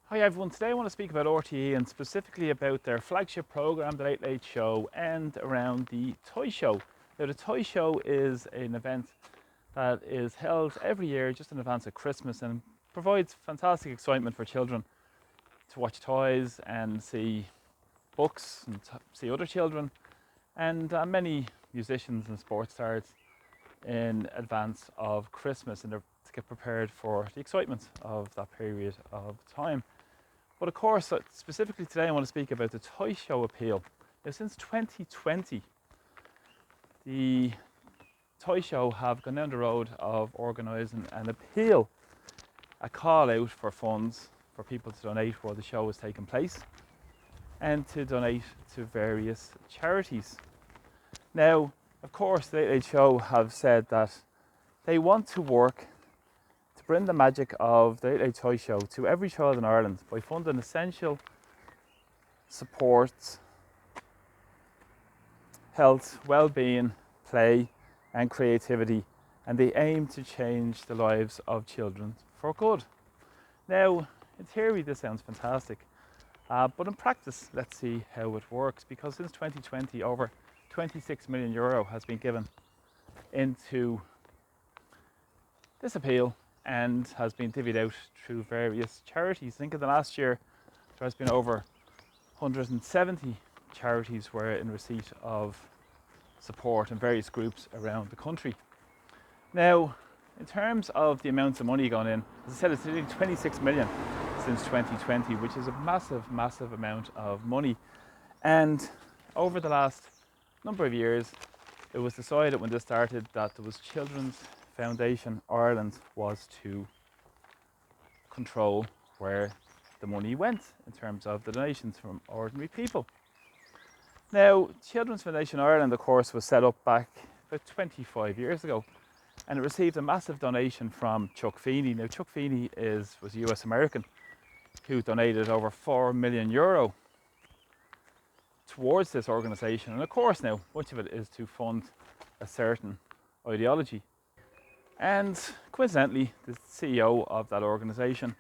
Hi everyone, today I want to speak about RTE and specifically about their flagship programme, The Late Late Show, and around the Toy Show. Now the Toy Show is an event that is held every year just in advance of Christmas and provides fantastic excitement for children to watch toys and see books and see other children and many musicians and sports stars in advance of Christmas and to get prepared for the excitement of that period of time. But of course, specifically today I want to speak about the Toy Show appeal. Now, since 2020, the Toy Show have gone down the road of organising an appeal, a call out for funds for people to donate while the show is taking place and to donate to various charities. Now, of course, the Late Late Show have said that they want to work to bring the magic of the Late Late Toy Show to every child in Ireland by funding essential supports, health, well-being, play and creativity, and they aim to change the lives of children for good. Now, in theory this sounds fantastic, but in practice let's see how it works, because since 2020 over €26 million has been given into this appeal and has been divvied out through various charities. I think in the last year there has been over 170 charities were in receipt of support in various groups around the country. Now, in terms of the amounts of money gone in, as I said, it's nearly 26 million since 2020, which is a massive amount of money. And over the last number of years, it was decided when this started that there was Children's Foundation Ireland was to control where the money went in terms of the donations from ordinary people. Now, Children's Foundation Ireland, of course, was set up back about 25 years ago, and it received a massive donation from Chuck Feeney. Now, Chuck Feeney was a US American who donated over €4 million towards this organisation. And of course now, much of it is to fund a certain ideology. And coincidentally, the CEO of that organisation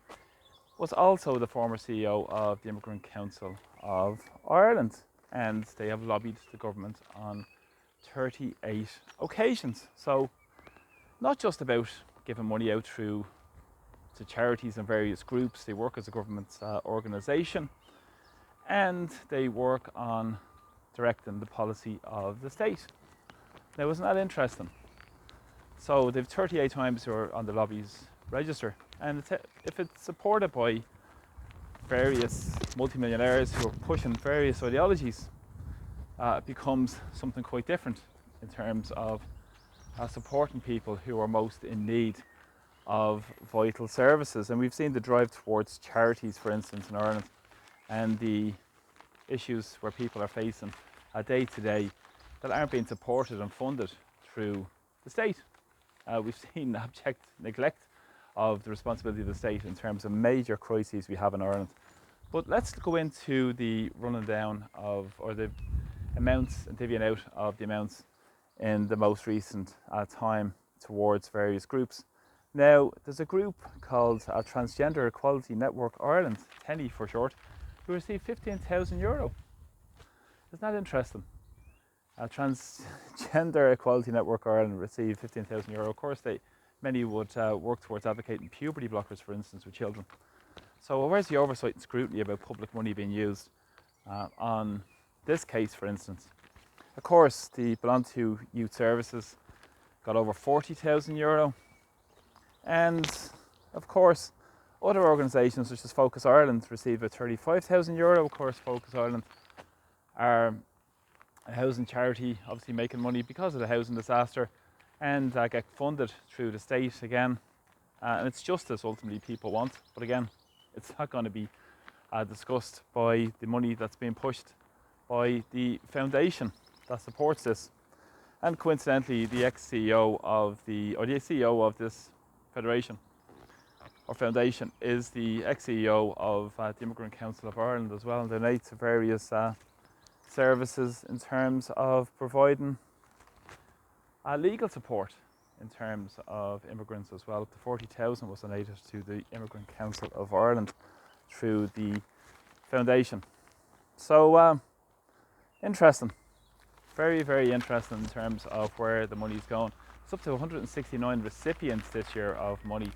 was also the former CEO of the Immigrant Council of Ireland. And they have lobbied the government on 38 occasions. So not just about giving money out to charities and various groups, they work as a government organisation and they work on directing the policy of the state. Now, isn't that interesting? So they've 38 times who are on the lobbies register, and if it's supported by various multimillionaires who are pushing various ideologies, it becomes something quite different in terms of supporting people who are most in need of vital services. And we've seen the drive towards charities, for instance, in Ireland, and the issues where people are facing day to day that aren't being supported and funded through the state. We've seen abject neglect of the responsibility of the state in terms of major crises we have in Ireland. But let's go into the running down of, or the amounts and divvying out of the amounts in the most recent time towards various groups. Now, there's a group called Transgender Equality Network Ireland, TENI for short, who received €15,000. Isn't that interesting? Transgender Equality Network Ireland received €15,000. Of course, many would work towards advocating puberty blockers, for instance, with children. So where's the oversight and scrutiny about public money being used on this case, for instance? Of course, the Belong to Youth Services got over €40,000. And of course, other organisations such as Focus Ireland received a €35,000. Of course, Focus Ireland are a housing charity, obviously making money because of the housing disaster, and get funded through the state again. And it's justice ultimately people want, but again, it's not going to be discussed by the money that's being pushed by the foundation that supports this. And coincidentally, the CEO of this federation or foundation is the ex-CEO of the Immigrant Council of Ireland as well, and donates to various services in terms of providing legal support in terms of immigrants as well. Up to 40,000 was donated to the Immigrant Council of Ireland. through the foundation. So interesting, very, very interesting in terms of where the money is going. It's up to 169 recipients this year of money,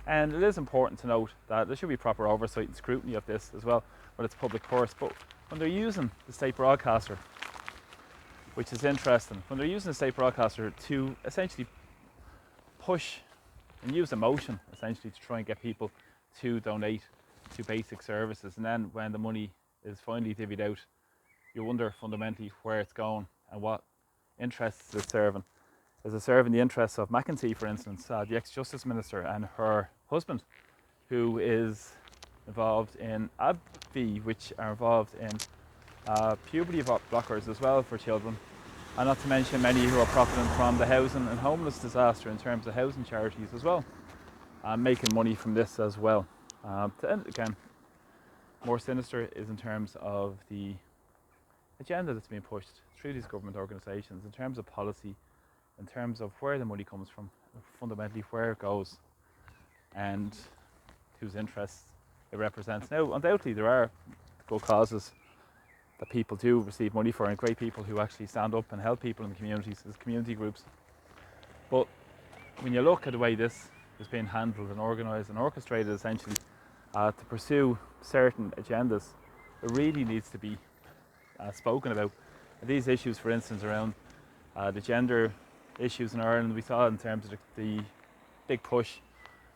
and it is important to note that there should be proper oversight and scrutiny of this as well when it's public purse. But when they're using the state broadcaster, which is interesting, when they're using the state broadcaster to essentially push and use emotion essentially to try and get people to donate to basic services, and then when the money is finally divvied out, you wonder fundamentally where it's going and what interests it's serving. Is it serving the interests of McEntee, for instance, the ex-Justice Minister, and her husband, who is involved in AbbVie, which are involved in puberty blockers as well for children, and not to mention many who are profiting from the housing and homeless disaster in terms of housing charities as well, making money from this as well. Again, more sinister is in terms of the agenda that's being pushed through these government organisations in terms of policy, in terms of where the money comes from, fundamentally where it goes, and whose interests it represents. Now, undoubtedly, there are good causes that people do receive money for, and great people who actually stand up and help people in the communities as community groups. But when you look at the way this is being handled and organised and orchestrated essentially to pursue certain agendas, it really needs to be spoken about. And these issues, for instance, around the gender issues in Ireland, we saw in terms of the big push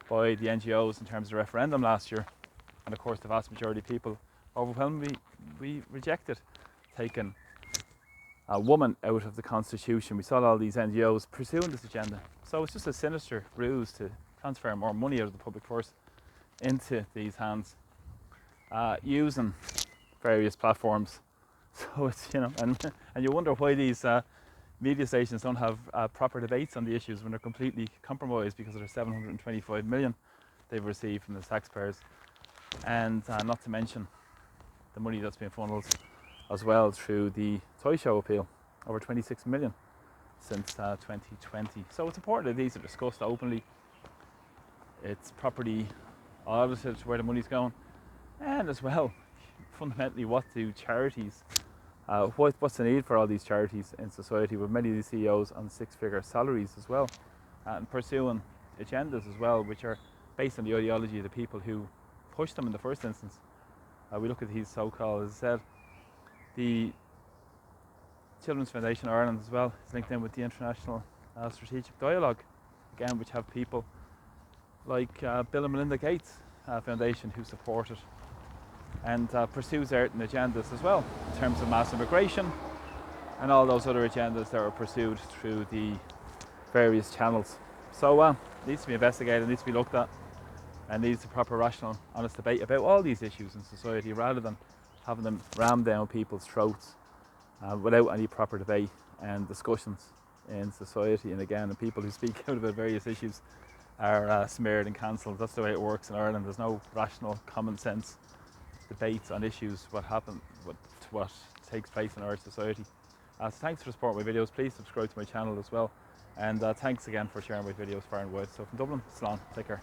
by the NGOs in terms of the referendum last year, and of course the vast majority of people overwhelmingly we rejected taking a woman out of the constitution. We saw all these NGOs pursuing this agenda, so it's just a sinister ruse to transfer more money out of the public purse into these hands using various platforms. So it's, you know, and you wonder why these media stations don't have proper debates on the issues when they're completely compromised because of their 725 million they've received from the taxpayers, and not to mention the money that's been funneled as well through the toy show appeal, over 26 million since 2020. So it's important that these are discussed openly, it's properly audited where the money's going, and as well fundamentally what do charities, what's the need for all these charities in society with many of these CEOs on six-figure salaries as well, and pursuing agendas as well which are based on the ideology of the people who push them in the first instance. We look at these so-called, as I said, the Children's Foundation Ireland as well is linked in with the International Strategic Dialogue, again, which have people like Bill and Melinda Gates Foundation who support it and pursue certain agendas as well in terms of mass immigration and all those other agendas that are pursued through the various channels. So it needs to be investigated, needs to be looked at, and needs a proper, rational, honest debate about all these issues in society rather than having them rammed down people's throats without any proper debate and discussions in society. And again, the people who speak out about various issues are smeared and cancelled. That's the way it works in Ireland. There's no rational, common sense debates on issues, what takes place in our society. So thanks for supporting my videos. Please subscribe to my channel as well. And thanks again for sharing my videos far and wide. So from Dublin, Slán, take care.